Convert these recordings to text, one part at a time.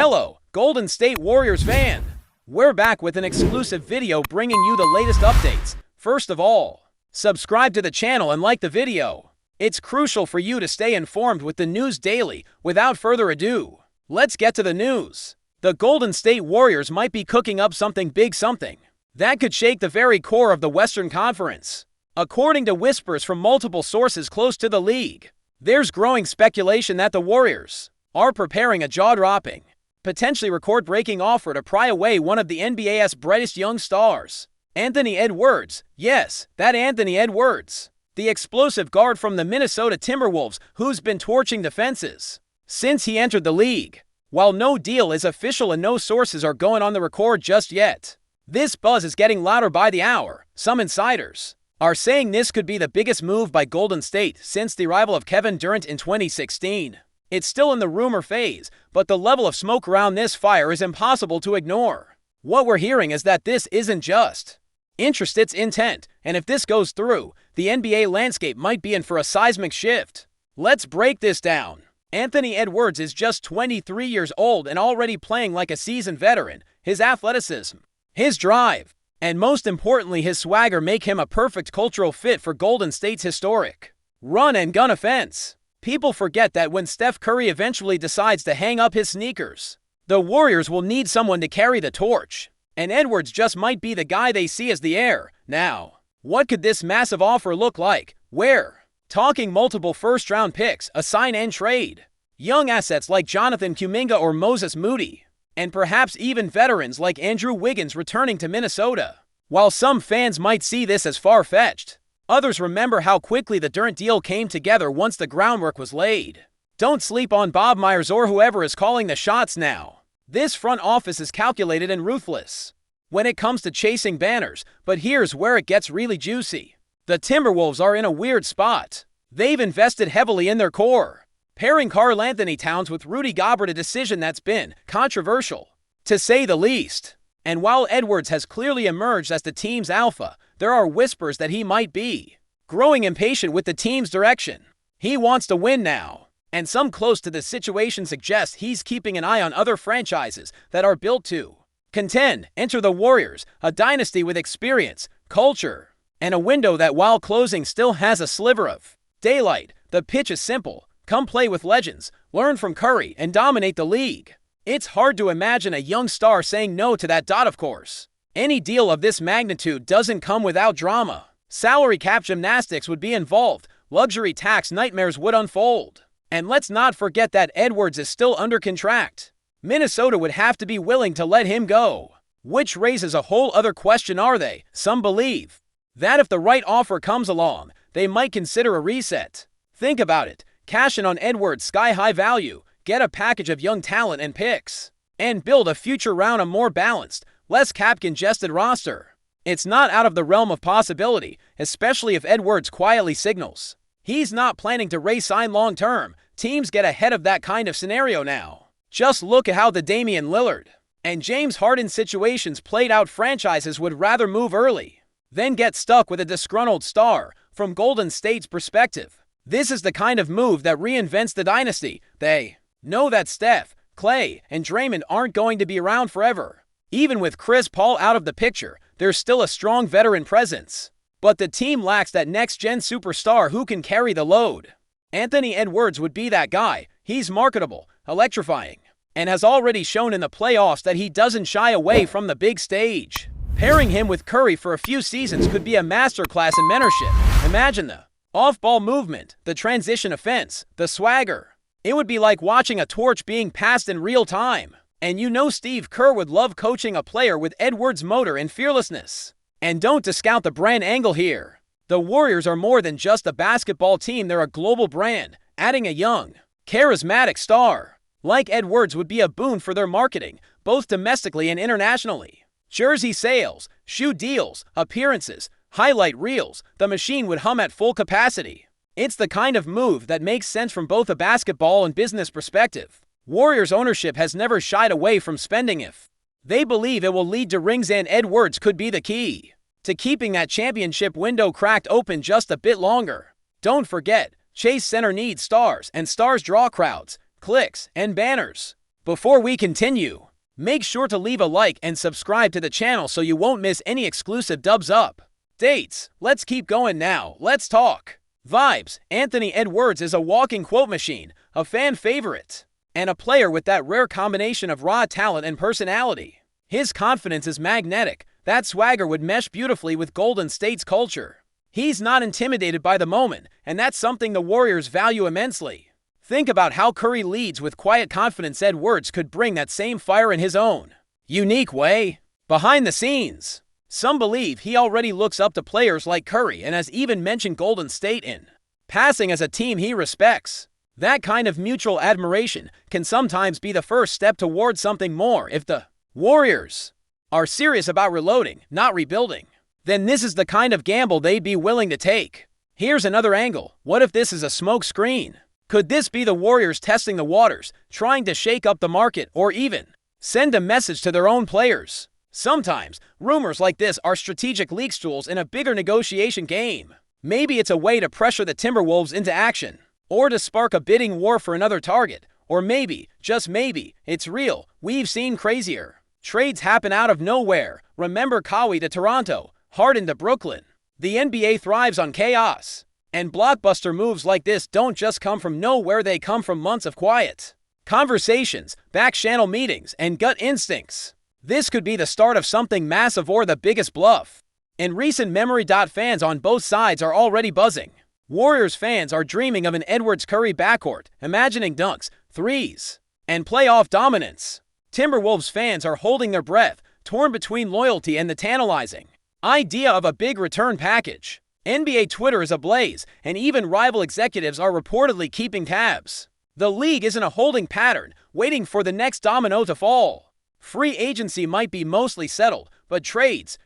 Hello, Golden State Warriors fan! We're back with an exclusive video bringing you the latest updates. First of all, subscribe to the channel and like the video. It's crucial for you to stay informed with the news daily. Without further ado, let's get to the news. The Golden State Warriors might be cooking up something big, something that could shake the very core of the Western Conference. According to whispers from multiple sources close to the league, there's growing speculation that the Warriors are preparing a jaw-dropping, potentially record-breaking offer to pry away one of the NBA's brightest young stars, Anthony Edwards. Yes, that Anthony Edwards, the explosive guard from the Minnesota Timberwolves who's been torching the fences since he entered the league. While no deal is official and no sources are going on the record just yet, this buzz is getting louder by the hour. Some insiders are saying this could be the biggest move by Golden State since the arrival of Kevin Durant in 2016. It's still in the rumor phase, but the level of smoke around this fire is impossible to ignore. What we're hearing is that this isn't just interest, it's intent, and if this goes through, the NBA landscape might be in for a seismic shift. Let's break this down. Anthony Edwards is just 23 years old and already playing like a seasoned veteran. His athleticism, his drive, and most importantly his swagger make him a perfect cultural fit for Golden State's historic run-and-gun offense. People forget that when Steph Curry eventually decides to hang up his sneakers, the Warriors will need someone to carry the torch, and Edwards just might be the guy they see as the heir. Now, what could this massive offer look like? We're talking multiple first-round picks, a sign and trade, young assets like Jonathan Kuminga or Moses Moody, and perhaps even veterans like Andrew Wiggins returning to Minnesota. While some fans might see this as far-fetched, others remember how quickly the Durant deal came together once the groundwork was laid. Don't sleep on Bob Myers or whoever is calling the shots now. This front office is calculated and ruthless when it comes to chasing banners, but here's where it gets really juicy. The Timberwolves are in a weird spot. They've invested heavily in their core, pairing Karl-Anthony Towns with Rudy Gobert, a decision that's been controversial, to say the least. And while Edwards has clearly emerged as the team's alpha, there are whispers that he might be growing impatient with the team's direction. He wants to win now, and some close to the situation suggest he's keeping an eye on other franchises that are built to contend. Enter the Warriors, a dynasty with experience, culture, and a window that, while closing, still has a sliver of daylight. The pitch is simple: come play with legends, learn from Curry, and dominate the league. It's hard to imagine a young star saying no to that. Of course, any deal of this magnitude doesn't come without drama. Salary cap gymnastics would be involved, luxury tax nightmares would unfold. And let's not forget that Edwards is still under contract. Minnesota would have to be willing to let him go, which raises a whole other question. Are they? Some believe that if the right offer comes along, they might consider a reset. Think about it. Cash in on Edwards' sky-high value, get a package of young talent and picks, and build a future around a more balanced, less cap-congested roster. It's not out of the realm of possibility, especially if Edwards quietly signals he's not planning to re-sign long-term. Teams get ahead of that kind of scenario now. Just look at how the Damian Lillard and James Harden situations played out. Franchises would rather move early than get stuck with a disgruntled star. From Golden State's perspective, this is the kind of move that reinvents the dynasty. They know that Steph, Klay, and Draymond aren't going to be around forever. Even with Chris Paul out of the picture, there's still a strong veteran presence. But the team lacks that next-gen superstar who can carry the load. Anthony Edwards would be that guy. He's marketable, electrifying, and has already shown in the playoffs that he doesn't shy away from the big stage. Pairing him with Curry for a few seasons could be a masterclass in mentorship. Imagine the off-ball movement, the transition offense, the swagger. It would be like watching a torch being passed in real time. And you know Steve Kerr would love coaching a player with Edwards' motor and fearlessness. And don't discount the brand angle here. The Warriors are more than just a basketball team, they're a global brand. Adding a young, charismatic star like Edwards would be a boon for their marketing, both domestically and internationally. Jersey sales, shoe deals, appearances, highlight reels, the machine would hum at full capacity. It's the kind of move that makes sense from both a basketball and business perspective. Warriors ownership has never shied away from spending if they believe it will lead to rings, and Edwards could be the key to keeping that championship window cracked open just a bit longer. Don't forget, Chase Center needs stars, and stars draw crowds, clicks, and banners. Before we continue, make sure to leave a like and subscribe to the channel so you won't miss any exclusive dubs up. Dates. Let's keep going now. Let's talk. Vibes. Anthony Edwards is a walking quote machine, a fan favorite, and a player with that rare combination of raw talent and personality. His confidence is magnetic. That swagger would mesh beautifully with Golden State's culture. He's not intimidated by the moment, and that's something the Warriors value immensely. Think about how Curry leads with quiet confidence. Edwards could bring that same fire in his own unique way. Behind the scenes, some believe he already looks up to players like Curry and has even mentioned Golden State in passing as a team he respects. That kind of mutual admiration can sometimes be the first step towards something more. If the Warriors are serious about reloading, not rebuilding, then this is the kind of gamble they'd be willing to take. Here's another angle. What if this is a smoke screen? Could this be the Warriors testing the waters, trying to shake up the market, or even send a message to their own players? Sometimes, rumors like this are strategic leak stools in a bigger negotiation game. Maybe it's a way to pressure the Timberwolves into action, or to spark a bidding war for another target. Or maybe, just maybe, it's real. We've seen crazier trades happen out of nowhere. Remember Kawhi to Toronto, Harden to Brooklyn. The NBA thrives on chaos. And blockbuster moves like this don't just come from nowhere, they come from months of quiet conversations, back-channel meetings, and gut instincts. This could be the start of something massive or the biggest bluff in recent memory. Fans on both sides are already buzzing. Warriors fans are dreaming of an Edwards-Curry backcourt, imagining dunks, threes, and playoff dominance. Timberwolves fans are holding their breath, torn between loyalty and the tantalizing idea of a big return package. NBA Twitter is ablaze, and even rival executives are reportedly keeping tabs. The league isn't a holding pattern, waiting for the next domino to fall. Free agency might be mostly settled, but trades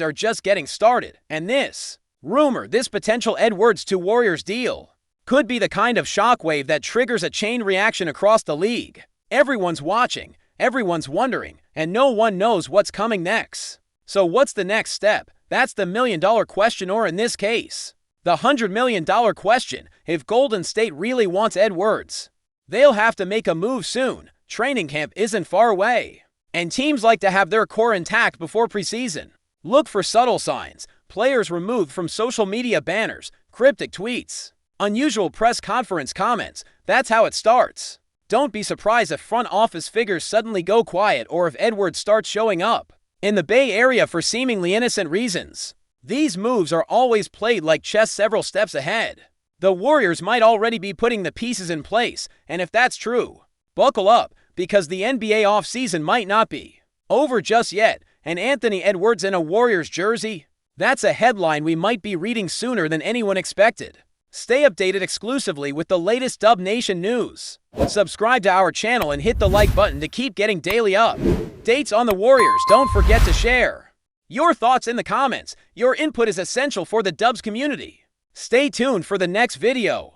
are just getting started. And this potential Edwards to Warriors deal could be the kind of shockwave that triggers a chain reaction across the league. Everyone's watching, everyone's wondering, and no one knows what's coming next. So what's the next step? That's the million-dollar question, or in this case, the $100 million question. If Golden State really wants Edwards, they'll have to make a move soon. Training camp isn't far away, and teams like to have their core intact before preseason. Look for subtle signs: players removed from social media banners, cryptic tweets, unusual press conference comments. That's how it starts. Don't be surprised if front office figures suddenly go quiet, or if Edwards starts showing up in the Bay Area for seemingly innocent reasons. These moves are always played like chess, several steps ahead. The Warriors might already be putting the pieces in place, and if that's true, buckle up, because the NBA offseason might not be over just yet. And Anthony Edwards in a Warriors jersey? That's a headline we might be reading sooner than anyone expected. Stay updated exclusively with the latest Dub Nation news. Subscribe to our channel and hit the like button to keep getting daily updates on the Warriors. Don't forget to share your thoughts in the comments. Your input is essential for the Dubs community. Stay tuned for the next video.